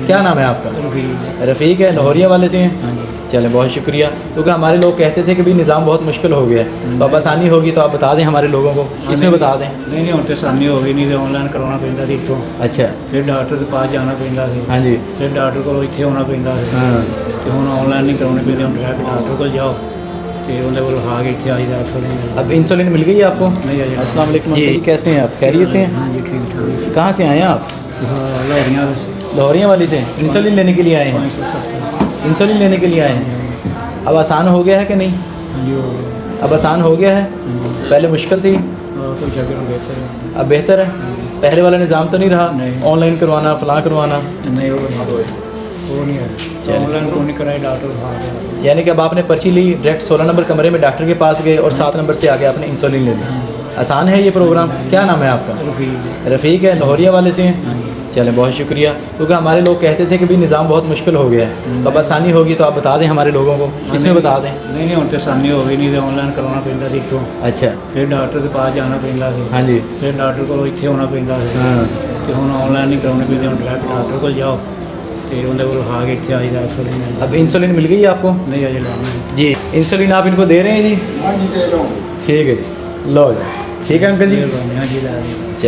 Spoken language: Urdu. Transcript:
کیا نام ہے آپ کا؟ رفیق۔ رفیق ہے، لاہوریہ والے سے ہیں؟ ہاں جی۔ چلیں بہت شکریہ، کیونکہ ہمارے لوگ کہتے تھے کہ بھی نظام بہت مشکل ہو گیا ہے، تو اب آسانی ہوگی تو آپ بتا دیں ہمارے لوگوں کو، اس میں بتا دیں۔ نہیں ہوں تو آسانی ہو گئی، نہیں تو آن لائن کروانا پیندا سی اتوں، اچھا، پھر ڈاکٹر کے پاس جانا پیندا سی، ہاں جی، پھر ڈاکٹر کو اتنے ہونا پیندا سی، ہاں، تو ہوں آن لائن نہیں کروانے پیندے، ہوں ڈائریکٹ ڈاکٹر کو جاؤ تو اندر کو لکھا کے اتنے آ جائے۔ اب انسولین مل گئی آپ کو؟ نہیں آئی۔ السلام علیکم جی، کیسے ہیں آپ؟ خیریت سے ہیں؟ ہاں جی ٹھیک ٹھاک۔ کہاں سے آئے ہیں آپ؟ لاہوریاں لاہوریہ والی سے؟ انسولین لینے کے لیے آئے ہیں؟ انسولین لینے کے لیے آئے ہیں۔ اب آسان ہو گیا ہے کہ نہیں؟ ہاں جی ہو گیا۔ اب آسان ہو گیا ہے؟ پہلے مشکل تھی، کوئی جگہ بہتر ہے۔ اب بہتر ہے؟ پہلے والا نظام تو نہیں رہا، نہیں۔ آن لائن کروانا فلاں کروانا؟ نہیں وہ نہیں ہے، آن لائن کو نہیں کرائی، ڈاکٹر کھا گیا۔ یعنی کہ اب آپ نے پرچی لی، ڈائریکٹ 16 نمبر کمرے میں ڈاکٹر کے پاس گئے اور 7 نمبر سے آگے آپ نے انسولین لے لی۔ آسان ہے یہ پروگرام؟ کیا نام ہے آپ کا؟ رفیق۔ رفیق ہے، لاہوریہ والے سے ہیں؟ ہاں جی۔ چلیں بہت شکریہ، کیونکہ ہمارے لوگ کہتے تھے کہ بھی نظام بہت مشکل ہو گیا ہے، تو اب آسانی ہوگی تو آپ بتا دیں ہمارے لوگوں کو، اس میں بتا دیں۔ نہیں ہوں تو آسانی ہو گئی، نہیں تو آن لائن کروانا پیندا سی اتوں، اچھا، پھر ڈاکٹر کے پاس جانا پیندا سی، ہاں جی، پھر ڈاکٹر کو اتنے ہونا پیندا سی، ہاں، تو ہوں آن لائن نہیں کروانے پیندے، ہوں ڈائریکٹ ڈاکٹر کو جاؤ تو اندر کو لکھا کے اتنے آ جائے۔ اب انسولین مل گئی آپ کو؟ نہیں آئی لانا جی، انسولین آپ ان کو دے رہے ہیں جی؟ ٹھیک ہے جی، لو جی، ٹھیک ہے انکل جی، ہاں جی لا۔ چل